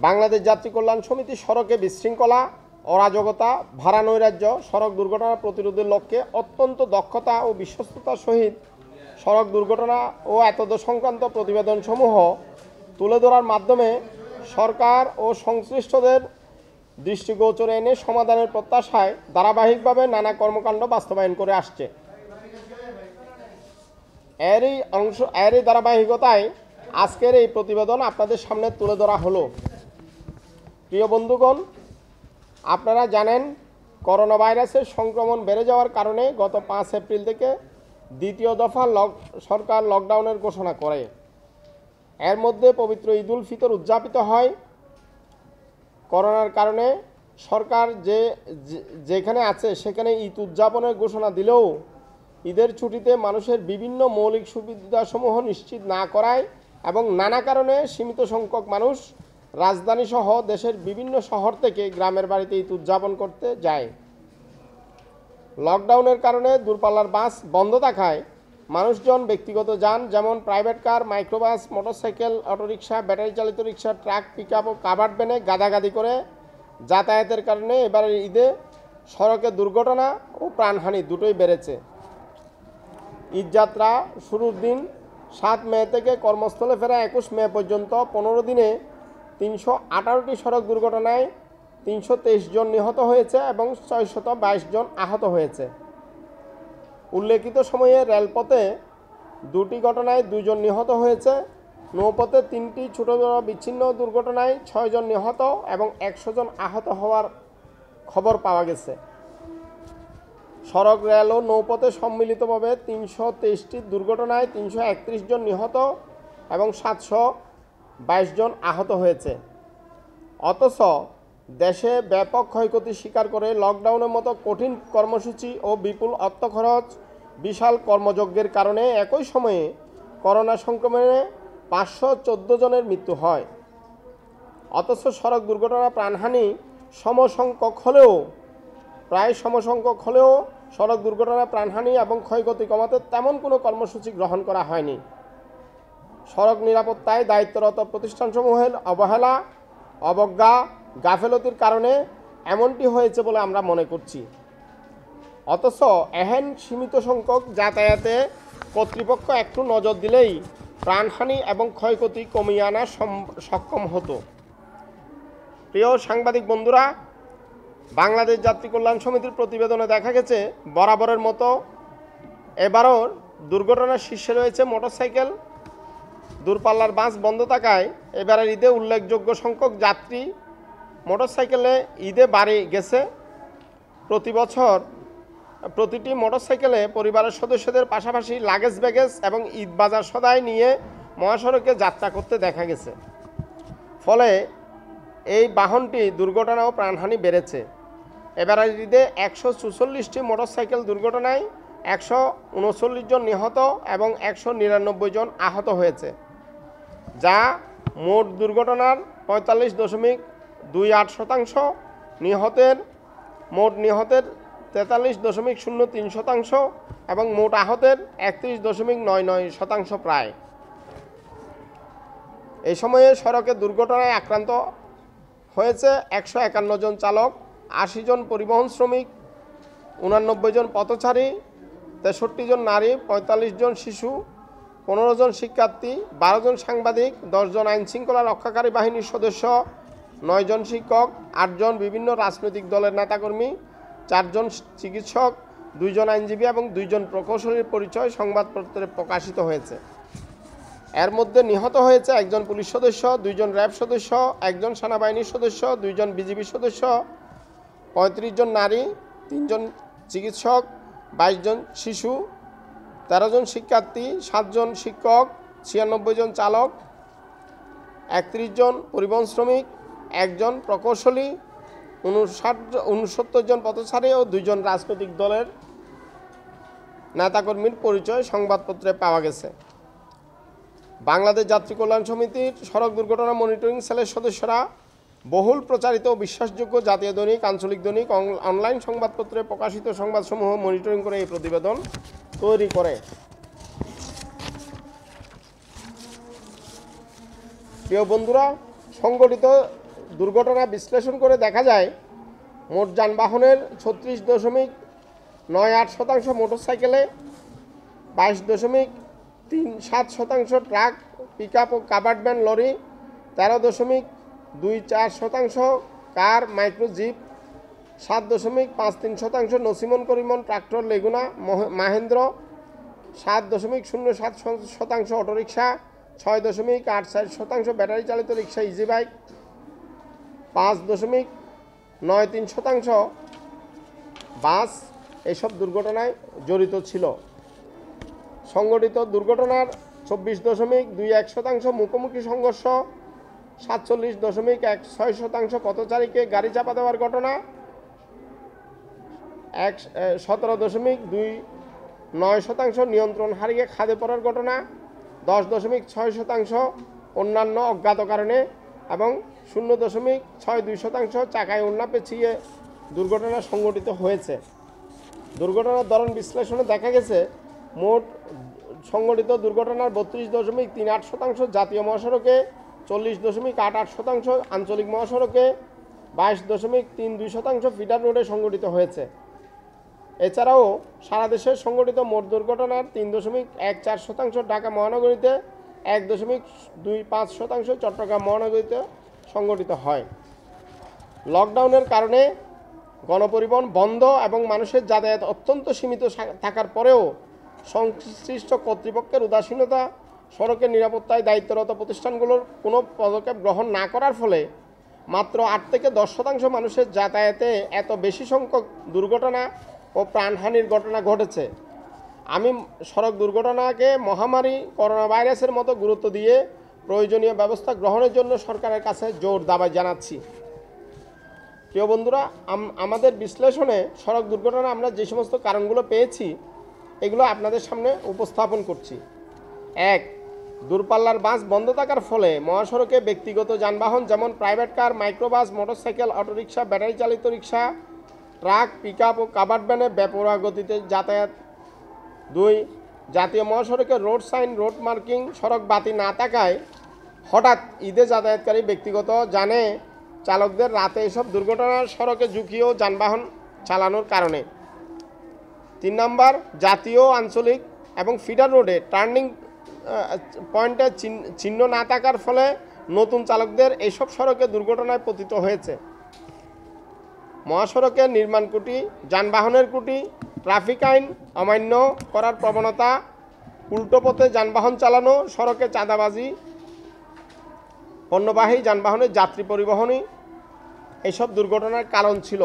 বাংলাদেশ যাত্রী কল্যাণ সমিতি সড়কে বিশৃঙ্খলা, অরাজকতা, ভাড়া নৈরাজ্য, সড়ক দুর্ঘটনা প্রতিরোধের লক্ষ্যে অত্যন্ত দক্ষতা ও বিশ্বস্ততার সহিত সড়ক দুর্ঘটনা ও এতদ সংক্রান্ত প্রতিবেদনসমূহ তুলে ধরার মাধ্যমে সরকার ও সংশ্লিষ্টদের দৃষ্টিগোচরে এনে সমাধানের প্রত্যাশায় ধারাবাহিকভাবে নানা কর্মকাণ্ড বাস্তবায়ন করে আসছে। এরই ধারাবাহিকতায় আজকের এই প্রতিবেদন আপনাদের সামনে তুলে ধরা হলো। প্রিয় বন্ধুগণ, আপনারা জানেন করোনা ভাইরাসের সংক্রমণ বেড়ে যাওয়ার কারণে গত 5 এপ্রিল থেকে দ্বিতীয় দফা সরকার লকডাউনের ঘোষণা করে। এর মধ্যে পবিত্র ঈদুল ফিতর উদযাপিত হয়। করোনার কারণে সরকার যেখানে আছে সেখানে ঈদ উদযাপনের ঘোষণা দিলেও ঈদের ছুটিতে মানুষের বিভিন্ন মৌলিক সুবিধাসমূহ নিশ্চিত না করায় এবং নানা কারণে সীমিত সংখ্যক মানুষ রাজধানীসহ দেশের বিভিন্ন শহর থেকে গ্রামের বাড়িতে ঈদ উদযাপন করতে যায়। লকডাউনের কারণে দূরপাল্লার বাস বন্ধ থাকায় মানুষজন ব্যক্তিগত যান যেমন private car, microbus, motorcycle, autorickshaw, battery চালিত রিকশা, ট্রাক, পিকআপ ও কাভার্ড ভ্যানে গাদাগাদি করে যাতায়াতের কারণে এবারের ঈদে সড়কে দুর্ঘটনা ও প্রাণহানি দুটোই বেড়েছে। ঈদযাত্রা শুরুর দিন 7 মে থেকে কর্মস্থলে ফেরা 21 মে পর্যন্ত 15 দিনে 318টি সড়ক দুর্ঘটনায় 323 জন নিহত হয়েছে এবং 622 জন আহত হয়েছে। উল্লেখিত সময়ে রেলপথে 2টি ঘটনায় 2 জন নিহত হয়েছে। নৌপথে 3টি ছোট বড় বিচ্ছিন্ন দুর্ঘটনায় 6 জন নিহত এবং 100 জন আহত হওয়ার খবর পাওয়া গেছে। সড়ক, রেল ও নৌপথে সম্মিলিতভাবে 323টি দুর্ঘটনায় 331 জন নিহত এবং 722 জন আহত হয়েছে। অথচ দেশে ব্যাপক ক্ষয়ক্ষতি স্বীকার করে লকডাউনের মতো কঠিন কর্মসূচি ও বিপুল অর্থ খরচ, বিশাল কর্মযজ্ঞের কারণে একই সময়ে করোনা সংক্রমণে 514 জনের মৃত্যু হয়। অথচ সড়ক দুর্ঘটনা, প্রাণহানি প্রায় সমসংখ্যক হলেও সড়ক দুর্ঘটনা, প্রাণহানি এবং ক্ষয়ক্ষতি কমাতে তেমন কোনো কর্মসূচি গ্রহণ করা হয়নি। সড়ক নিরাপত্তায় দায়িত্বরত প্রতিষ্ঠানসমূহের অবহেলা, অবজ্ঞা, গাফেলতির কারণে এমনটি হয়েছে বলে আমরা মনে করছি। অথচ এহেন সীমিত সংখ্যক যাতায়াতে কর্তৃপক্ষ একটু নজর দিলেই প্রাণহানি এবং ক্ষয়ক্ষতি কমিয়ে আনা সক্ষম হতো। প্রিয় সাংবাদিক বন্ধুরা, বাংলাদেশ যাত্রী কল্যাণ সমিতির প্রতিবেদনে দেখা গেছে বরাবরের মতো এবারও দুর্ঘটনার শীর্ষে রয়েছে মোটরসাইকেল। দূরপাল্লার বাস বন্ধ থাকায় এবারের ঈদে উল্লেখযোগ্য সংখ্যক যাত্রী মোটরসাইকেলে ঈদে বাড়ি গেছে। প্রতি বছর প্রতিটি মোটরসাইকেলে পরিবারের সদস্যদের পাশাপাশি লাগেজ ব্যাগেজ এবং ঈদ বাজার সদাই নিয়ে মহাসড়কে যাত্রা করতে দেখা গেছে। ফলে এই বাহনটি দুর্ঘটনা ও প্রাণহানি বেড়েছে। এবারের ঈদে 144টি মোটরসাইকেল দুর্ঘটনায় 139 জন নিহত এবং 199 জন আহত হয়েছে, যা মোট দুর্ঘটনার 45.28%, মোট নিহতের 43.03% এবং মোট আহতের 31.99% প্রায়। এই সময়ে সড়কে দুর্ঘটনায় আক্রান্ত হয়েছে 151 জন চালক, 80 জন পরিবহন শ্রমিক, 89 জন পথচারী, 63 জন নারী, 45 জন শিশু, 15 জন শিক্ষার্থী, 12 জন সাংবাদিক, 10 জন আইনশৃঙ্খলা রক্ষাকারী বাহিনীর সদস্য, 9 জন শিক্ষক, 8 জন বিভিন্ন রাজনৈতিক দলের নেতাকর্মী, 4 জন চিকিৎসক, 2 জন আইনজীবী এবং 2 জন প্রকৌশলীর পরিচয় সংবাদপত্রে প্রকাশিত হয়েছে। এর মধ্যে নিহত হয়েছে 1 জন পুলিশ সদস্য, 2 জন র্যাব সদস্য, 1 জন সেনাবাহিনীর সদস্য, 2 জন বিজিবি সদস্য, 35 জন নারী, 3 জন চিকিৎসক, 22 জন শিশু, 13 জন শিক্ষার্থী, 7 জন শিক্ষক, 96 জন চালক, 31 জন পরিবহন শ্রমিক, 1 জন প্রকৌশলী, 69 জন পথচারী ও 2 জন রাজনৈতিক দলের নেতাকর্মীর পরিচয় সংবাদপত্রে পাওয়া গেছে। বাংলাদেশ যাত্রী কল্যাণ সমিতির সড়ক দুর্ঘটনা মনিটরিং সেলের সদস্যরা বহুল প্রচারিত ও বিশ্বাসযোগ্য জাতীয় দৈনিক, আঞ্চলিক দৈনিক, অনলাইন সংবাদপত্রে প্রকাশিত সংবাদসমূহ মনিটরিং করে এই প্রতিবেদন তৈরি করে। প্রিয় বন্ধুরা, সংঘটিত দুর্ঘটনা বিশ্লেষণ করে দেখা যায় মোট যানবাহনের 36.98% মোটরসাইকেলে, 22.37% ট্রাক, পিকআপ ও covered van, lorry, 13.24% car, micro jeep, 7.53% নসিমন করিমন ট্রাক্টর, লেগুনা, মাহেন্দ্র, 7.07% অটোরিকশা, 6.84% ব্যাটারি চালিত রিক্সা, ইজি বাইক, 5.93% বাস এসব দুর্ঘটনায় জড়িত ছিল। সংঘটিত দুর্ঘটনার 24.21% মুখোমুখি সংঘর্ষ, 47.16% পথচারীকে গাড়ি চাপা দেওয়ার ঘটনা, 17.29% নিয়ন্ত্রণ হারিয়ে খাদে পড়ার ঘটনা, 10.6% অন্যান্য অজ্ঞাত কারণে এবং 0.62% চাকায় ওড়না পেঁচিয়ে দুর্ঘটনা সংঘটিত হয়েছে। দুর্ঘটনার ধরন বিশ্লেষণে দেখা গেছে মোট সংঘটিত দুর্ঘটনার 32.38% জাতীয় মহাসড়কে, 40.88% আঞ্চলিক মহাসড়কে, 22.32% ফিডার রোডে সংঘটিত হয়েছে। এছাড়াও সারা দেশের সংঘটিত মোট দুর্ঘটনার 3.14% ঢাকা মহানগরীতে, 1.25% চট্টগ্রাম মহানগরীতে সংঘটিত হয়। লকডাউনের কারণে গণপরিবহন বন্ধ এবং মানুষের যাতায়াত অত্যন্ত সীমিত থাকার পরেও সংশ্লিষ্ট কর্তৃপক্ষের উদাসীনতা, সড়কের নিরাপত্তায় দায়িত্বরত প্রতিষ্ঠানগুলোর কোনো পদক্ষেপ গ্রহণ না করার ফলে মাত্র 8 থেকে 10% মানুষের যাতায়াতে এত বেশি সংখ্যক দুর্ঘটনা ও প্রাণহানির ঘটনা ঘটেছে। আমি সড়ক দুর্ঘটনাকে মহামারী করোনা ভাইরাসের মতো গুরুত্ব দিয়ে প্রয়োজনীয় ব্যবস্থা গ্রহণের জন্য সরকারের কাছে জোর দাবি জানাচ্ছি। প্রিয় বন্ধুরা, আমাদের বিশ্লেষণে সড়ক দুর্ঘটনা আমরা যে সমস্ত কারণগুলো পেয়েছি এগুলো আপনাদের সামনে উপস্থাপন করছি। 1. দূরপাল্লার বাস বন্ধ থাকার ফলে মহাসড়কে ব্যক্তিগত যানবাহন যেমন private car, microbus, motorcycle, autorickshaw, battery চালিত রিক্সা, ট্রাক, পিকআপ ও কাভার্ড ভ্যানে বেপরোয়া গতিতে যাতায়াত। 2. জাতীয় মহাসড়কে রোড সাইন, রোড মার্কিং, সড়ক বাতি না থাকায় হঠাৎ ঈদে যাতায়াতকারী ব্যক্তিগত যানে চালকদের রাতে এসব দুর্ঘটনার সড়কে ঝুঁকি ও যানবাহন চালানোর কারণে। 3 নম্বর, জাতীয়, আঞ্চলিক এবং ফিডার রোডে টার্নিং পয়েন্টে চিহ্ন না থাকার ফলে নতুন চালকদের এইসব সড়কে দুর্ঘটনায় পতিত হয়েছে। মহাসড়কের নির্মাণ ত্রুটি, যানবাহনের ত্রুটি, ট্রাফিক আইন অমান্য করার প্রবণতা, উল্টো পথে যানবাহন চালানো, সড়কে চাঁদাবাজি, পণ্যবাহী যানবাহনের যাত্রী পরিবহনই এসব দুর্ঘটনার কারণ ছিল।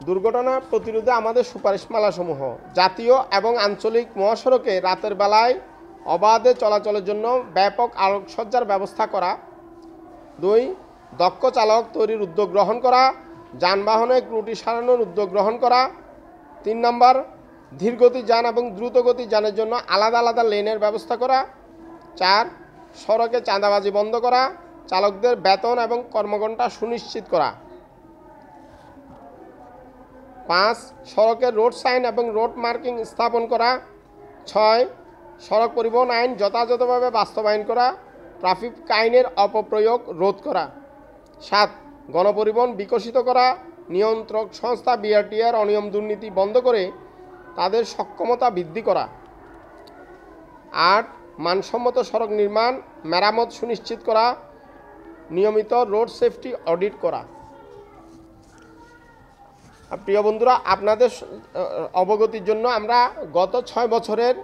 দুর্ঘটনা প্রতিরোধে আমাদের সুপারিশমালাসমূহ: জাতীয় এবং আঞ্চলিক মহাসড়কে রাতের বেলায় অবাধে চলাচলের জন্য ব্যাপক আলোকসজ্জার ব্যবস্থা করা। 2. দক্ষ চালক তৈরির উদ্যোগ গ্রহণ করা, যানবাহনে ত্রুটি সারানোর উদ্যোগ গ্রহণ করা। 3 নম্বর, ধীরগতি যান এবং দ্রুতগতি যানের জন্য আলাদা আলাদা লেনের ব্যবস্থা করা। 4. সড়কে চাঁদাবাজি বন্ধ করা, চালকদের বেতন এবং কর্মঘণ্টা সুনিশ্চিত করা। 5. সড়কে রোড সাইন এবং রোড মার্কিং স্থাপন করা। 6. সড়ক পরিবহন আইন যথাযথভাবে বাস্তবায়ন করা, ট্রাফিক আইনের অপপ্রয়োগ রোধ করা। 7. গণপরিবহন বিকশিত করা, নিয়ন্ত্রক সংস্থা বিআরটিএর অনিয়ম দুর্নীতি বন্ধ করে তাদের সক্ষমতা বৃদ্ধি করা। 8. মানসম্মত সড়ক নির্মাণ, মেরামত সুনিশ্চিত করা, নিয়মিত রোড সেফটি অডিট করা। প্রিয় বন্ধুরা, আপনাদের অবগতির জন্য আমরা গত 6 বছরের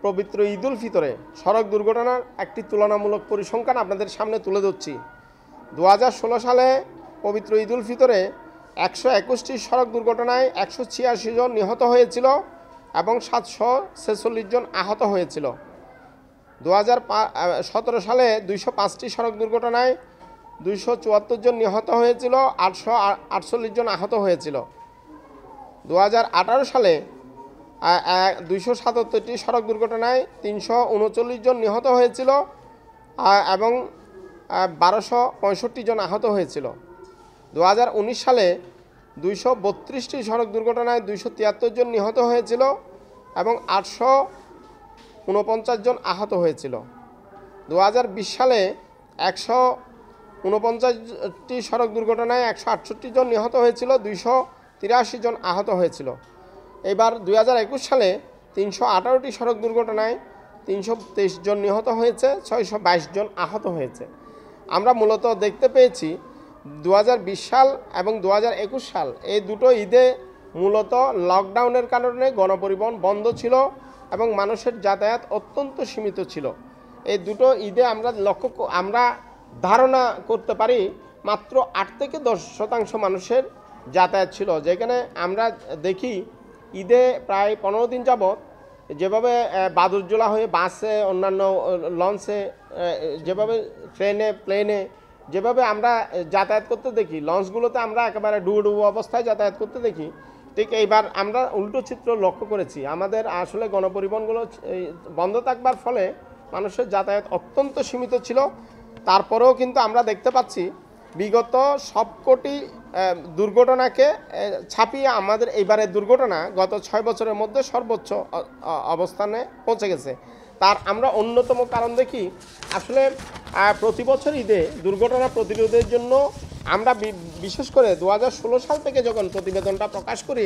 পবিত্র ঈদ উল ফিতরে সড়ক দুর্ঘটনার একটি তুলনামূলক পরিসংখ্যান আপনাদের সামনে তুলে ধরছি। 2016 সালে পবিত্র ঈদ উল ফিতরে 121টি সড়ক দুর্ঘটনায় 186 জন নিহত হয়েছিল এবং 746 জন আহত হয়েছিল। 2017 সালে 205টি সড়ক দুর্ঘটনায় 274 জন নিহত হয়েছিল, 848 জন আহত হয়েছিল। 2018 সালে 277টি সড়ক দুর্ঘটনায় 339 জন নিহত হয়েছিল এবং 1265 জন আহত হয়েছিল। 2019 সালে 232টি সড়ক দুর্ঘটনায় 273 জন নিহত হয়েছিল এবং 849 জন আহত হয়েছিল। 2020 সালে 149টি সড়ক দুর্ঘটনায় 168 জন নিহত হয়েছিল, 283 জন আহত হয়েছিল। এবার 2021 সালে 318টি সড়ক দুর্ঘটনায় 323 জন নিহত হয়েছে, 622 জন আহত হয়েছে। আমরা মূলত দেখতে পেয়েছি 2020 সাল এবং 2021 সাল এই দুটো ঈদে মূলত লকডাউনের কারণে গণপরিবহন বন্ধ ছিল এবং মানুষের যাতায়াত অত্যন্ত সীমিত ছিল। এই দুটো ঈদে আমরা ধারণা করতে পারি মাত্র 8 থেকে 10% মানুষের যাতায়াত ছিল, যেখানে আমরা দেখি ঈদে প্রায় 15 দিন যাবৎ যেভাবে বাদুরজোলা হয়ে বাসে, অন্যান্য লঞ্চে, যেভাবে ট্রেনে, প্লেনে যেভাবে আমরা যাতায়াত করতে দেখি, লঞ্চগুলোতে আমরা একেবারে ডুবো অবস্থায় যাতায়াত করতে দেখি, ঠিক এইবার আমরা উল্টো চিত্র লক্ষ্য করেছি। আমাদের আসলে গণপরিবহনগুলো বন্ধ থাকবার ফলে মানুষের যাতায়াত অত্যন্ত সীমিত ছিল। তারপরেও কিন্তু আমরা দেখতে পাচ্ছি বিগত সবকটি দুর্ঘটনাকে ছাপিয়ে আমাদের এইবারের দুর্ঘটনা গত 6 বছরের মধ্যে সর্বোচ্চ অবস্থানে পৌঁছে গেছে। তার আমরা অন্যতম কারণ দেখি আসলে প্রতি বছর ঈদে দুর্ঘটনা প্রতিরোধের জন্য আমরা বিশেষ করে 2016 সাল থেকে যখন প্রতিবেদনটা প্রকাশ করি,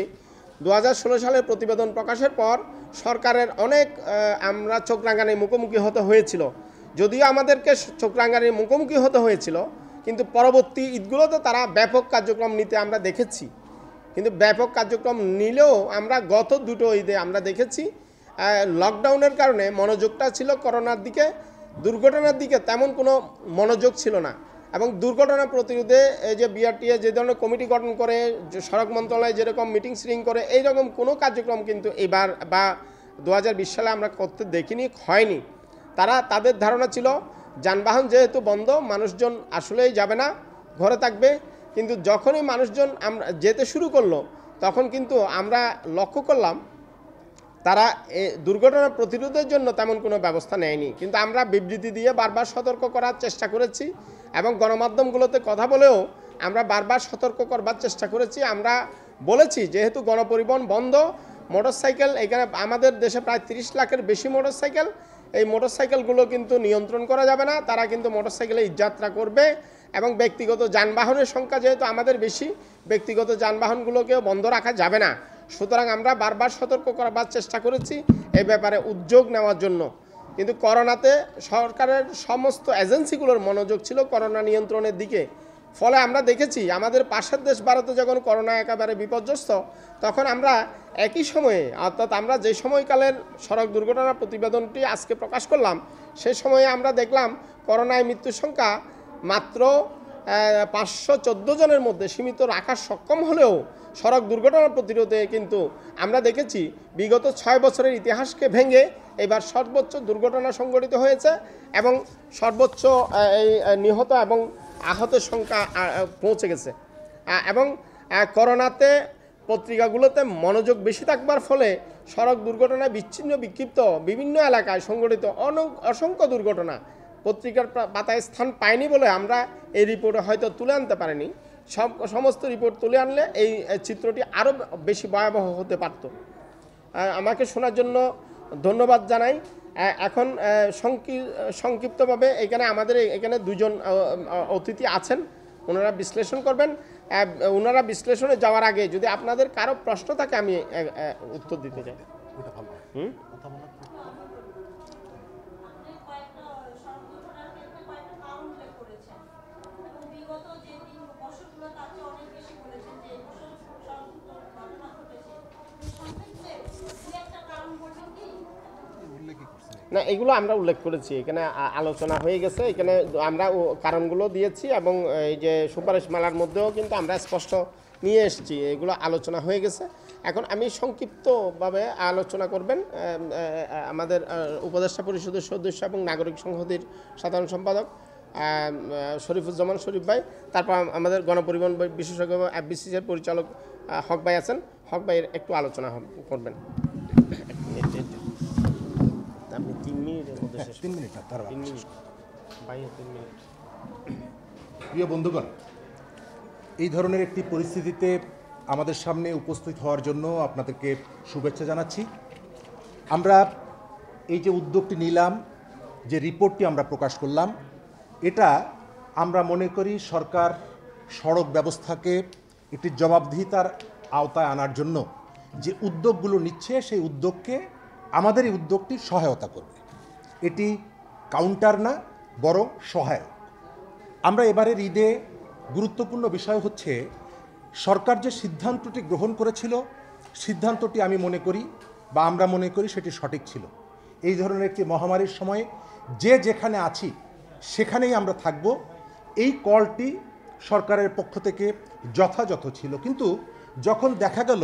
2016 সালের প্রতিবেদন প্রকাশের পর সরকারের অনেক আমরা চোখ রাঙানির মুখোমুখি হতে হয়েছিল। যদিও আমাদেরকে চোখ রাঙানির মুখোমুখি হতে হয়েছিল, কিন্তু পরবর্তী ঈদগুলোতে তারা ব্যাপক কার্যক্রম নিতে আমরা দেখেছি। কিন্তু ব্যাপক কার্যক্রম নিলেও আমরা গত দুটো ঈদে আমরা দেখেছি লকডাউনের কারণে মনোযোগটা ছিল করোনার দিকে, দুর্ঘটনার দিকে তেমন কোনো মনোযোগ ছিল না। এবং দুর্ঘটনা প্রতিরোধে এই যে বিআরটিএ যে ধরনের কমিটি গঠন করে, সড়ক মন্ত্রণালয় যেরকম মিটিং সিটিং করে, এইরকম কোনো কার্যক্রম কিন্তু এবার বা 2020 সালে আমরা করতে দেখিনি, হয়নি। তাদের ধারণা ছিল যানবাহন যেহেতু বন্ধ, মানুষজন আসলেই যাবে না, ঘরে থাকবে। কিন্তু যখনই মানুষজন আমরা যেতে শুরু করলো, তখন কিন্তু আমরা লক্ষ্য করলাম তারা দুর্ঘটনা প্রতিরোধের জন্য তেমন কোনো ব্যবস্থা নেয়নি। কিন্তু আমরা বিবৃতি দিয়ে বারবার সতর্ক করার চেষ্টা করেছি এবং গণমাধ্যমগুলোতে কথা বলেও আমরা বারবার সতর্ক করবার চেষ্টা করেছি। আমরা বলেছি যেহেতু গণপরিবহন বন্ধ, মোটরসাইকেল এখানে আমাদের দেশে প্রায় 30 লাখের বেশি মোটরসাইকেল, এই মোটরসাইকেলগুলো কিন্তু নিয়ন্ত্রণ করা যাবে না। তারা কিন্তু মোটরসাইকেলে যাত্রা করবে এবং ব্যক্তিগত যানবাহনের সংখ্যা যেহেতু আমাদের বেশি, ব্যক্তিগত যানবাহনগুলোকেও বন্ধ রাখা যাবে না। সুতরাং আমরা বারবার সতর্ক করবার চেষ্টা করেছি এই ব্যাপারে উদ্যোগ নেওয়ার জন্য। কিন্তু করোনাতে সরকারের সমস্ত এজেন্সিগুলোর মনোযোগ ছিল করোনা নিয়ন্ত্রণের দিকে। ফলে আমরা দেখেছি আমাদের পাশের দেশ ভারতে যখন করোনা একেবারে বিপর্যস্ত, তখন আমরা একই সময়ে, অর্থাৎ আমরা যে সময়কালের সড়ক দুর্ঘটনা প্রতিবেদনটি আজকে প্রকাশ করলাম, সেই সময়ে আমরা দেখলাম করোনায় মৃত্যুর সংখ্যা মাত্র 514 জনের মধ্যে সীমিত রাখা সক্ষম হলেও সড়ক দুর্ঘটনা প্রতিরোধে কিন্তু আমরা দেখেছি বিগত 6 বছরের ইতিহাসকে ভেঙে এবার সর্বোচ্চ দুর্ঘটনা সংঘটিত হয়েছে এবং সর্বোচ্চ এই নিহত এবং আহতের সংখ্যা পৌঁছে গেছে। এবং করোনাতে পত্রিকাগুলোতে মনোযোগ বেশি থাকবার ফলে সড়ক দুর্ঘটনায় বিচ্ছিন্ন বিক্ষিপ্ত বিভিন্ন এলাকায় সংঘটিত অসংখ্য দুর্ঘটনা পত্রিকার পাতায় স্থান পায়নি বলে আমরা এই রিপোর্টে হয়তো তুলে আনতে পারিনি। সমস্ত রিপোর্ট তুলে আনলে এই চিত্রটি আরও বেশি ভয়াবহ হতে পারত। আমাকে শোনার জন্য ধন্যবাদ জানাই। এখন সংক্ষিপ্তভাবে আমাদের এখানে দুজন অতিথি আছেন, ওনারা বিশ্লেষণ করবেন। ওনারা বিশ্লেষণে যাওয়ার আগে যদি আপনাদের কারো প্রশ্ন থাকে আমি উত্তর দিতে চাই। না, এগুলো আমরা উল্লেখ করেছি, এখানে আলোচনা হয়ে গেছে, এখানে আমরা কারণগুলো দিয়েছি এবং এই যে সুপারিশমালার মধ্যেও কিন্তু আমরা স্পষ্ট নিয়ে এসেছি, এগুলো আলোচনা হয়ে গেছে। এখন আমি সংক্ষিপ্তভাবে আলোচনা করবেন আমাদের উপদেষ্টা পরিষদের সদস্য এবং নাগরিক সংহতির সাধারণ সম্পাদক শরীফুজ্জামান শরীফ ভাই, তারপর আমাদের গণপরিবহন বিশেষজ্ঞ FBCC-এর পরিচালক হক ভাই আছেন। হক ভাইয়ের একটু আলোচনা করবেন। আপনি 3 মিনিটের মধ্যে 3 মিনিট। প্রিয় বন্ধুগণ, এই ধরনের একটি পরিস্থিতিতে আমাদের সামনে উপস্থিত হওয়ার জন্য আপনাদেরকে শুভেচ্ছা জানাচ্ছি। আমরা এই যে উদ্যোগটি নিলাম যে রিপোর্টটি আমরা প্রকাশ করলাম, এটা আমরা মনে করি সরকার সড়ক ব্যবস্থাকে একটি জবাবদিহিতার আওতায় আনার জন্য যে উদ্যোগগুলো নিচ্ছে সেই উদ্যোগকে আমাদের এই উদ্যোগটি সহায়তা করবে। এটি কাউন্টার না, বরং সহায়ক। আমরা এবারের ঈদে গুরুত্বপূর্ণ বিষয় হচ্ছে সরকার যে সিদ্ধান্তটি গ্রহণ করেছিল, সিদ্ধান্তটি আমি মনে করি বা আমরা মনে করি সেটি সঠিক ছিল। এই ধরনের একটি মহামারীর সময়ে যে যেখানে আছি সেখানেই আমরা থাকব, এই কলটি সরকারের পক্ষ থেকে যথাযথ ছিল। কিন্তু যখন দেখা গেল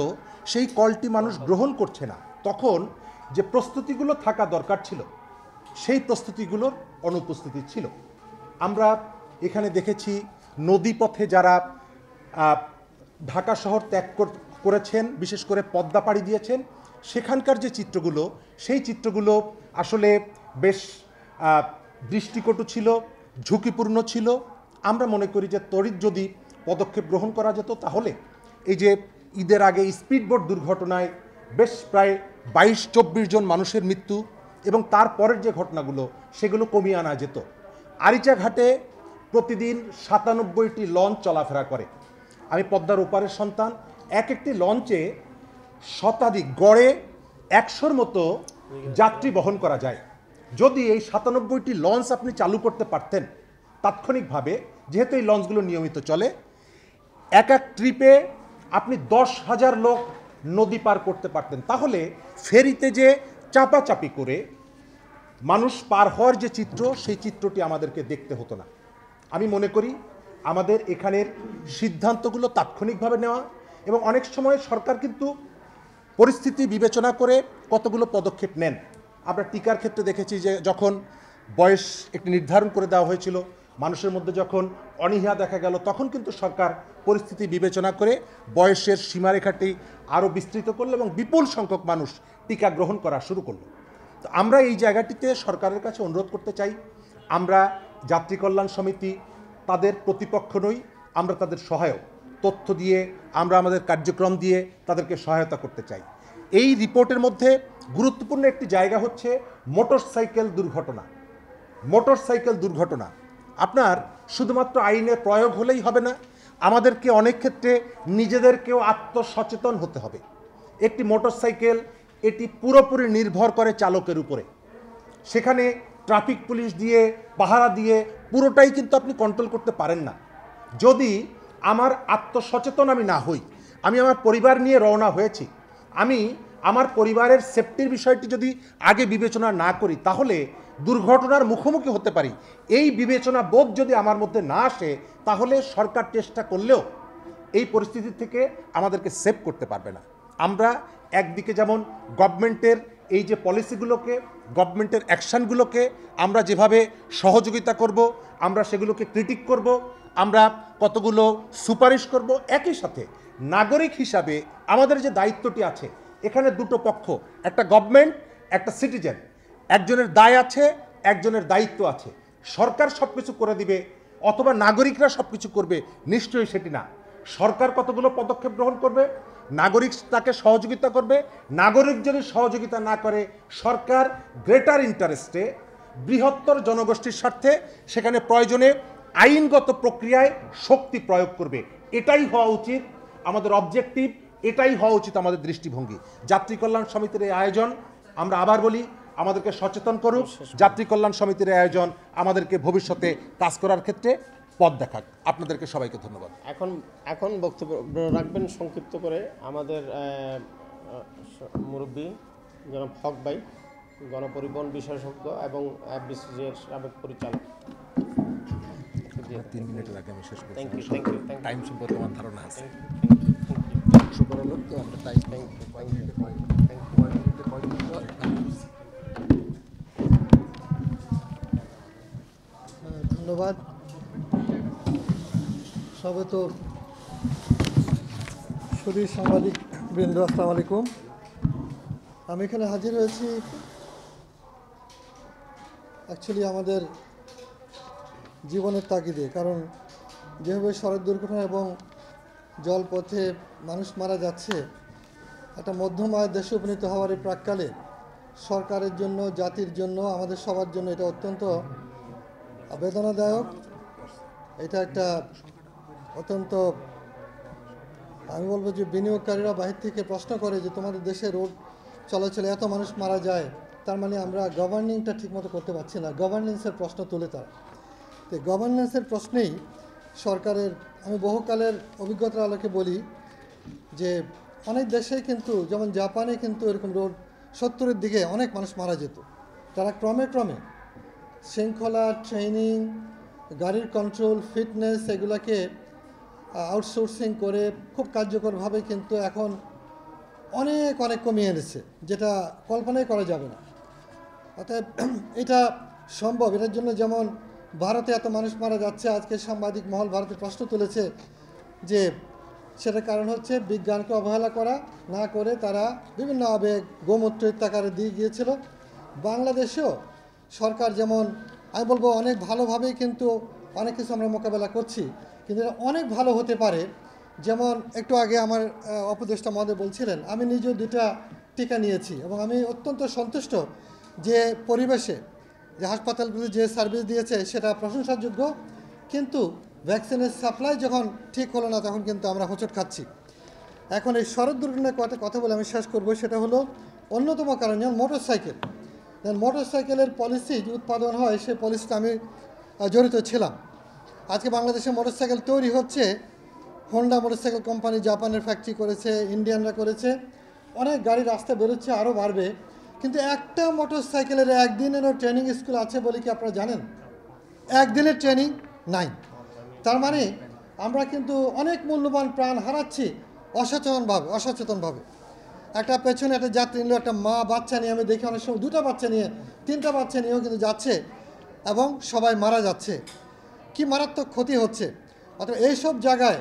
সেই কলটি মানুষ গ্রহণ করছে না, তখন যে প্রস্তুতিগুলো থাকা দরকার ছিল সেই প্রস্তুতিগুলোর অনুপস্থিতি ছিল। আমরা এখানে দেখেছি নদীপথে যারা ঢাকা শহর ত্যাগ করেছেন, বিশেষ করে পদ্মা পাড়ি দিয়েছেন, সেখানকার যে চিত্রগুলো, সেই চিত্রগুলো আসলে বেশ দৃষ্টিকটু ছিল, ঝুঁকিপূর্ণ ছিল। আমরা মনে করি যে তড়িৎ যদি পদক্ষেপ গ্রহণ করা যেত, তাহলে এই যে ঈদের আগে স্পিডবোট দুর্ঘটনায় বেশ প্রায় 22-24 জন মানুষের মৃত্যু এবং তারপরের যে ঘটনাগুলো, সেগুলো কমিয়ে আনা যেত। আরিচা ঘাটে প্রতিদিন 97টি লঞ্চ চলাফেরা করে। আমি পদ্মার ওপারের সন্তান, এক একটি লঞ্চে শতাধিক, গড়ে 100-র মতো যাত্রী বহন করা যায়। যদি এই 97টি লঞ্চ আপনি চালু করতে পারতেন তাৎক্ষণিকভাবে, যেহেতু এই লঞ্চগুলো নিয়মিত চলে, এক এক ট্রিপে আপনি 10,000 লোক নদী পার করতে পারতেন। তাহলে ফেরিতে যে চাপাচাপি করে মানুষ পার হওয়ার যে চিত্র, সেই চিত্রটি আমাদেরকে দেখতে হতো না। আমি মনে করি আমাদের এখানের সিদ্ধান্তগুলো তাৎক্ষণিকভাবে নেওয়া, এবং অনেক সময় সরকার কিন্তু পরিস্থিতি বিবেচনা করে কতগুলো পদক্ষেপ নেন। আমরা টিকার ক্ষেত্রে দেখেছি যে যখন বয়স একটি নির্ধারণ করে দেওয়া হয়েছিল, মানুষের মধ্যে যখন অনীহা দেখা গেল, তখন কিন্তু সরকার পরিস্থিতি বিবেচনা করে বয়সের সীমারেখাটি আরও বিস্তৃত করলো এবং বিপুল সংখ্যক মানুষ টিকা গ্রহণ করা শুরু করলো। তো আমরা এই জায়গাটিতে সরকারের কাছে অনুরোধ করতে চাই, আমরা যাত্রী কল্যাণ সমিতি তাদের প্রতিপক্ষ নই, আমরা তাদের সহায়ক। তথ্য দিয়ে, আমরা আমাদের কার্যক্রম দিয়ে তাদেরকে সহায়তা করতে চাই। এই রিপোর্টের মধ্যে গুরুত্বপূর্ণ একটি জায়গা হচ্ছে মোটরসাইকেল দুর্ঘটনা। মোটরসাইকেল দুর্ঘটনা আপনার শুধুমাত্র আইনের প্রয়োগ হলেই হবে না, আমাদেরকে অনেক ক্ষেত্রে নিজেদেরকেও আত্মসচেতন হতে হবে। একটি মোটরসাইকেল, এটি পুরোপুরি নির্ভর করে চালকের উপরে। সেখানে ট্রাফিক পুলিশ দিয়ে, পাহারা দিয়ে পুরোটাই কিন্তু আপনি কন্ট্রোল করতে পারেন না। যদি আমার আত্মসচেতন আমি না হই, আমি আমার পরিবার নিয়ে রওনা হয়েছি, আমি আমার পরিবারের সেফটির বিষয়টি যদি আগে বিবেচনা না করি, তাহলে দুর্ঘটনার মুখোমুখি হতে পারি। এই বিবেচনা বোধ যদি আমার মধ্যে না আসে, তাহলে সরকার চেষ্টা করলেও এই পরিস্থিতি থেকে আমাদেরকে সেভ করতে পারবে না। আমরা একদিকে যেমন গভর্নমেন্টের এই যে পলিসিগুলোকে, গভর্নমেন্টের অ্যাকশানগুলোকে আমরা যেভাবে সহযোগিতা করব, আমরা সেগুলোকে ক্রিটিক করব, আমরা কতগুলো সুপারিশ করব, একই সাথে নাগরিক হিসাবে আমাদের যে দায়িত্বটি আছে, এখানে দুটো পক্ষ, একটা গভর্নমেন্ট, একটা সিটিজেন, একজনের দায় আছে, একজনের দায়িত্ব আছে। সরকার সব কিছু করে দিবে অথবা নাগরিকরা সব কিছু করবে, নিশ্চয়ই সেটি না। সরকার কতগুলো পদক্ষেপ গ্রহণ করবে, নাগরিক তাকে সহযোগিতা করবে। নাগরিক যদি সহযোগিতা না করে, সরকার গ্রেটার ইন্টারেস্টে, বৃহত্তর জনগোষ্ঠীর স্বার্থে সেখানে প্রয়োজনে আইনগত প্রক্রিয়ায় শক্তি প্রয়োগ করবে। এটাই হওয়া উচিত আমাদের অবজেক্টিভ, এটাই হওয়া উচিত আমাদের দৃষ্টিভঙ্গি। যাত্রী কল্যাণ সমিতির এই আয়োজন, আমরা আবার বলি, আমাদেরকে সচেতন করুক। যাত্রী কল্যাণ সমিতির এই আয়োজন আমাদেরকে ভবিষ্যতে কাজ করার ক্ষেত্রে পথ দেখাক। আপনাদেরকে সবাইকে ধন্যবাদ। এখন বক্তব্য রাখবেন সংক্ষিপ্ত করে আমাদের মুরব্বী জনাব হক ভাই, গণপরিবহন বিশেষজ্ঞ এবং বিসিসিআইয়ের সাবেক পরিচালক। 3 মিনিটের আগে আমি শেষ করছি। Thank you. টাইম সম্পর্কে আমার ধারণা আছে। ধন্যবাদ। সবে তো সুধী সাংবাদিক বৃন্দ, আসসালামু আলাইকুম। আমি এখানে হাজির হয়েছি অ্যাকচুয়ালি আমাদের জীবনের তাগিদে, কারণ যেভাবে সড়ক দুর্ঘটনা এবং জলপথে মানুষ মারা যাচ্ছে, একটা মধ্যম আয়ের দেশে উপনীত হওয়ার এই প্রাককালে সরকারের জন্য, জাতির জন্য, আমাদের সবার জন্য এটা অত্যন্ত বেদনাদায়ক। এটা একটা অত্যন্ত, আমি বলবো যে বিনিয়োগকারীরা বাহির থেকে প্রশ্ন করে যে তোমাদের দেশে রোড চলাচলে এত মানুষ মারা যায়, তার মানে আমরা গভর্নিংটা ঠিকমতো করতে পারছি না। গভর্নেন্সের প্রশ্ন তুলে তারা। তো গভর্নেন্সের প্রশ্নেই সরকারের, আমি বহুকালের অভিজ্ঞতার আলোকে বলি যে অনেক দেশেই কিন্তু, যেমন জাপানে কিন্তু এরকম রোড 70-এর দিকে অনেক মানুষ মারা যেত। তারা ক্রমে ক্রমে শৃঙ্খলা, ট্রেনিং, গাড়ির কন্ট্রোল, ফিটনেস এগুলাকে আউটসোর্সিং করে খুব কার্যকরভাবে কিন্তু এখন অনেক অনেক কমিয়ে এনেছে, যেটা কল্পনাই করা যাবে না। অতএব এটা সম্ভব। এটার জন্য যেমন ভারতে এত মানুষ মারা যাচ্ছে, আজকে সাংবাদিক মহল ভারতে প্রশ্ন তুলেছে যে সেটার কারণ হচ্ছে বিজ্ঞানকে অবহেলা করা না করে তারা বিভিন্ন আবেগ, গোমূত্র ইত্যাকারে দিয়ে গিয়েছিল। বাংলাদেশেও সরকার যেমন, আমি বলবো অনেক ভালোভাবেই কিন্তু অনেক কিছু আমরা মোকাবেলা করছি, কিন্তু এটা অনেক ভালো হতে পারে। যেমন একটু আগে আমার উপদেষ্টা মহোদয় বলছিলেন, আমি নিজেও 2টা টিকা নিয়েছি এবং আমি অত্যন্ত সন্তুষ্ট যে পরিবেশে, যে হাসপাতালগুলো যে সার্ভিস দিয়েছে সেটা প্রশংসাযোগ্য। কিন্তু ভ্যাকসিনের সাপ্লাই যখন ঠিক হলো না, তখন কিন্তু আমরা হোঁচট খাচ্ছি। এখন এই সড়ক দুর্ঘটনার কথা বলে আমি শেষ করব। সেটা হলো অন্যতম কারণ, যেমন মোটরসাইকেল। মোটরসাইকেলের পলিসি যে উৎপাদন হয়, সেই পলিসিটা আমি জড়িত ছিলাম। আজকে বাংলাদেশে মোটরসাইকেল তৈরি হচ্ছে, হোন্ডা মোটরসাইকেল কোম্পানি জাপানের ফ্যাক্টরি করেছে, ইন্ডিয়ানরা করেছে, অনেক গাড়ি রাস্তায় বেরোচ্ছে, আরও বাড়বে। কিন্তু একটা মোটরসাইকেলের একদিনেরও ট্রেনিং স্কুল আছে বলে কি আপনারা জানেন? একদিনের ট্রেনিং নাই। তার মানে আমরা কিন্তু অনেক মূল্যবান প্রাণ হারাচ্ছি অসচেতনভাবে। একটা পেছনে একটা যাত্রী নিল, একটা মা বাচ্চা নিয়ে, আমি দেখি অনেক সময় 2টা বাচ্চা নিয়ে, 3টা বাচ্চা নিয়েও কিন্তু যাচ্ছে এবং সবাই মারা যাচ্ছে। কি মারাত্মক ক্ষতি হচ্ছে। অর্থাৎ এইসব জায়গায়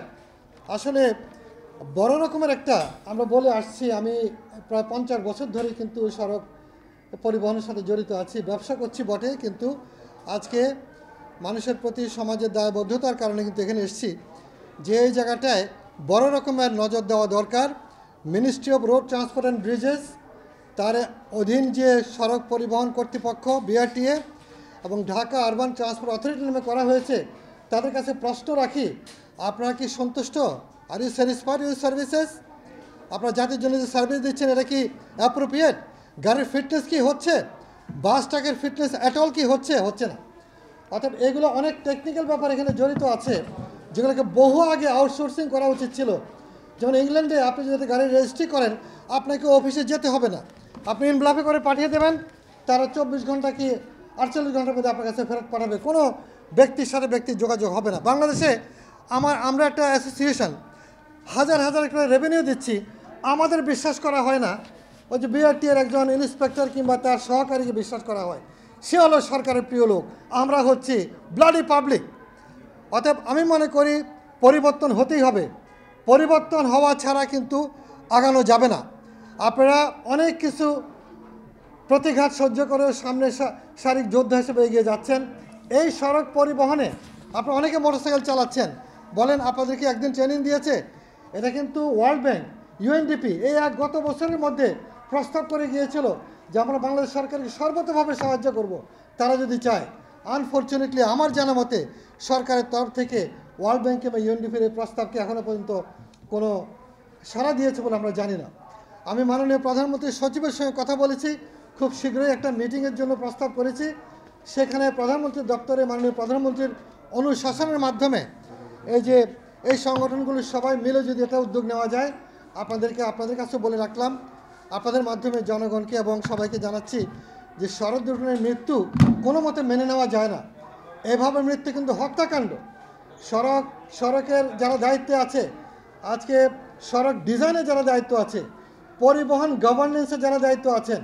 আসলে বড় রকমের একটা, আমরা বলে আসছি, আমি প্রায় 50 বছর ধরে কিন্তু সড়ক পরিবহনের সাথে জড়িত আছি, ব্যবসা করছি বটে, কিন্তু আজকে মানুষের প্রতি সমাজের দায়বদ্ধতার কারণে কিন্তু এখানে এসেছি যে এই জায়গাটায় বড় রকমের নজর দেওয়া দরকার। Ministry of road transport and Bridges, তার অধীন যে সড়ক পরিবহন কর্তৃপক্ষ বিআরটিএ এবং ঢাকা আরবান ট্রান্সপোর্ট অথরিটি নামে করা হয়েছে, তাদের কাছে প্রশ্ন রাখি, আপনারা কি সন্তুষ্ট? Are you satisfied with services? আপনারা জাতির জন্য যে সার্ভিস দিচ্ছেন, এটা কি অ্যাপ্রোপ্রিয়েট? গাড়ির ফিটনেস কি হচ্ছে? বাস ট্রাকের ফিটনেস অ্যাট অল কি হচ্ছে না? অর্থাৎ এগুলো অনেক টেকনিক্যাল ব্যাপার এখানে জড়িত আছে, যেগুলোকে বহু আগে আউটসোর্সিং করা উচিত ছিল। যেমন ইংল্যান্ডে আপনি যদি গাড়ি রেজিস্ট্রি করেন, আপনাকে অফিসে যেতে হবে না, আপনি ইনভ্লপে করে পাঠিয়ে দেবেন, তারা 24 ঘন্টা কি 48 ঘন্টার মধ্যে আপনার কাছে ফেরত পাঠাবে, কোনো ব্যক্তির সাথে ব্যক্তির যোগাযোগ হবে না। বাংলাদেশে আমরা একটা অ্যাসোসিয়েশন, হাজার হাজার করে রেভিনিউ দিচ্ছি, আমাদের বিশ্বাস করা হয় না। ওই যে বিআরটিএর একজন ইন্সপেক্টর কিংবা তার সহকারীকে বিশ্বাস করা হয়, সে হলো সরকারের প্রিয় লোক, আমরা হচ্ছি ব্লাডি পাবলিক। অতএব আমি মনে করি পরিবর্তন হতেই হবে, পরিবর্তন হওয়া ছাড়া কিন্তু আগানো যাবে না। আপনারা অনেক কিছু প্রতিঘাত সহ্য করেও সামনে শারীরিক যোদ্ধা হিসেবে এগিয়ে যাচ্ছেন। এই সড়ক পরিবহনে আপনারা অনেকে মোটরসাইকেল চালাচ্ছেন, বলেন আপনাদেরকে একদিন ট্রেনিং দিয়েছে? এটা কিন্তু ওয়ার্ল্ড ব্যাংক, ইউএনডিপি এই গত বছরের মধ্যে প্রস্তাব করে গিয়েছিল যে আমরা বাংলাদেশ সরকারকে সর্বতোভাবে সাহায্য করব, তারা যদি চায়। আনফর্চুনেটলি আমার জানা মতে সরকারের তরফ থেকে ওয়ার্ল্ড ব্যাংকে বা ইউএনডিপির এই প্রস্তাবকে এখনও পর্যন্ত কোনো সাড়া দিয়েছে বলে আমরা জানি না। আমি মাননীয় প্রধানমন্ত্রীর সচিবের সঙ্গে কথা বলেছি, খুব শীঘ্রই একটা মিটিংয়ের জন্য প্রস্তাব করেছি। সেখানে প্রধানমন্ত্রীর দপ্তরে মাননীয় প্রধানমন্ত্রীর অনুশাসনের মাধ্যমে এই সংগঠনগুলো সবাই মিলে যদি এটা উদ্যোগ নেওয়া যায়, আপনাদের কাছে বলে রাখলাম, আপনাদের মাধ্যমে জনগণকে এবং সবাইকে জানাচ্ছি যে সড়ক দুর্ঘটনার মৃত্যু কোনো মতে মেনে নেওয়া যায় না। এভাবে মৃত্যু কিন্তু হত্যাকাণ্ড। সড়কের যারা দায়িত্বে আছে, আজকে সড়ক ডিজাইনে যারা দায়িত্ব আছে, পরিবহন গভর্নেন্সে যারা দায়িত্ব আছেন,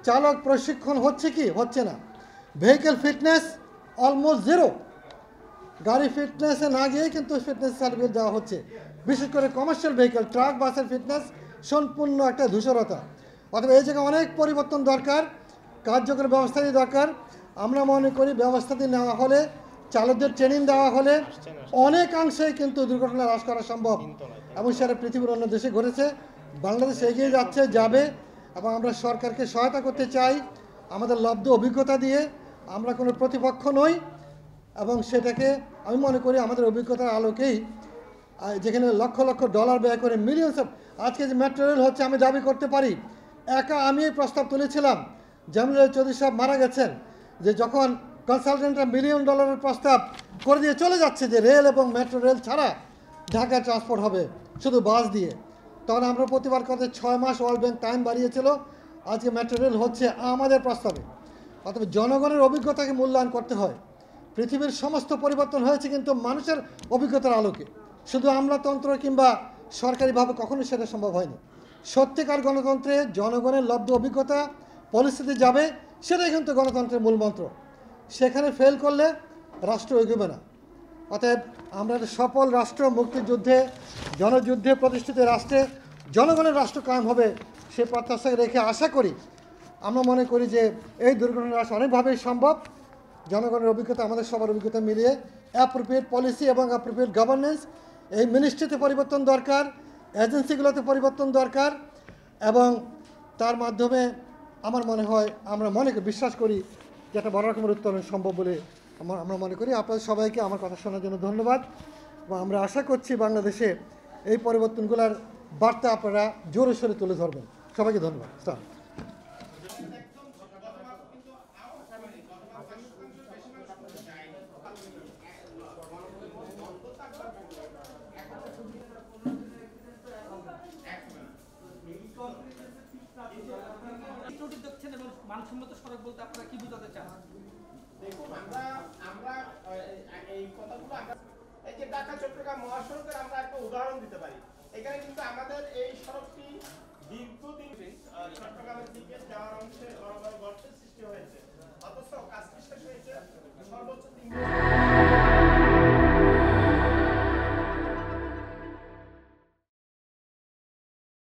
চালক প্রশিক্ষণ হচ্ছে কি হচ্ছে না, ভেহিকেল ফিটনেস অলমোস্ট জিরো। গাড়ি ফিটনেসে না গিয়েই কিন্তু ফিটনেস সার্টিফিকেট দেওয়া হচ্ছে। বিশেষ করে কমার্শিয়াল ভেহিকেল, ট্রাক, বাসের ফিটনেস সম্পূর্ণ একটা ধূসরতা। অথবা এই জায়গায় অনেক পরিবর্তন দরকার, কার্যকর ব্যবস্থাটি দরকার। আমরা মনে করি ব্যবস্থাটি নেওয়া হলে, চালকদের ট্রেনিং দেওয়া হলে অনেকাংশেই কিন্তু দুর্ঘটনা হ্রাস করা সম্ভব, এবং সেটা পৃথিবীর অন্য দেশে ঘটেছে। বাংলাদেশ এগিয়ে যাবে। এবং আমরা সরকারকে সহায়তা করতে চাই আমাদের লব্ধ অভিজ্ঞতা দিয়ে। আমরা কোনো প্রতিপক্ষ নই এবং সেটাকে আমি মনে করি আমাদের অভিজ্ঞতার আলোকেই, যেখানে লক্ষ লক্ষ ডলার ব্যয় করে মিলিয়নস অফ, আজকে যে মেট্রো রেল হচ্ছে আমি দাবি করতে পারি একা আমি এই প্রস্তাব তুলেছিলাম। জামিলুল চৌধুরী সাহেব মারা গেছেন, যে যখন কনসালটেন্টরা $1 মিলিয়ন প্রস্তাব করে দিয়ে চলে যাচ্ছে যে রেল এবং মেট্রো রেল ছাড়া ঢাকা ট্রান্সপোর্ট হবে শুধু বাস দিয়ে, তখন আমরা প্রতিবার করতে 6 মাস ওয়ার্ল্ড ব্যাংক টাইম বাড়িয়েছিল। আজকে মেট্রো রেল হচ্ছে আমাদের প্রস্তাবে। অতএব জনগণের অভিজ্ঞতাকে মূল্যায়ন করতে হয়। পৃথিবীর সমস্ত পরিবর্তন হয়েছে কিন্তু মানুষের অভিজ্ঞতার আলোকে, শুধু আমলাতন্ত্র কিংবা সরকারিভাবে কখনোই সেটা সম্ভব হয়নি। সত্যিকার গণতন্ত্রে জনগণের লব্ধ অভিজ্ঞতা পলিসিতে যাবে, সেটাই কিন্তু গণতন্ত্রের মূল মন্ত্র। সেখানে ফেল করলে রাষ্ট্র এগোবে না। অতএব আমরা একটা সফল রাষ্ট্র, মুক্তিযুদ্ধে জনযুদ্ধে প্রতিষ্ঠিত রাষ্ট্রে জনগণের রাষ্ট্র কায়েম হবে সে প্রত্যাশা রেখে আশা করি, আমরা মনে করি যে এই দুর্ঘটনা হ্রাস অনেকভাবেই সম্ভব। জনগণের অভিজ্ঞতা, আমাদের সবার অভিজ্ঞতা মিলিয়ে অ্যাপ্রোপ্রিয়েট পলিসি এবং অ্যাপ্রোপ্রিয়েট গভর্নেন্স, এই মিনিস্ট্রিতে পরিবর্তন দরকার, এজেন্সিগুলোতে পরিবর্তন দরকার, এবং তার মাধ্যমে আমার মনে হয়, আমরা বিশ্বাস করি যে একটা বড় রকমের উত্তরণ সম্ভব বলে আমরা মনে করি। আপনাদের সবাইকে আমার কথা শোনার জন্য ধন্যবাদ, এবং আমরা আশা করছি বাংলাদেশে এই পরিবর্তনগুলোর বার্তা আপনারা জোরে সোরে তুলে ধরবেন। সবাইকে ধন্যবাদ। স্যার, মানসম্মত সড়ক বলতে আপনারা কি বোঝাতে চান? দেখুন, আমরা এই কথাগুলো এই যে ঢাকা চট্টগ্রাম মহাসড়কের আমরা একটা উদাহরণ দিতে পারি। এখানে কিন্তু আমাদের এই সড়কটি দীর্ঘদিন চট্টগ্রামের দিকে যাওয়ার অংশে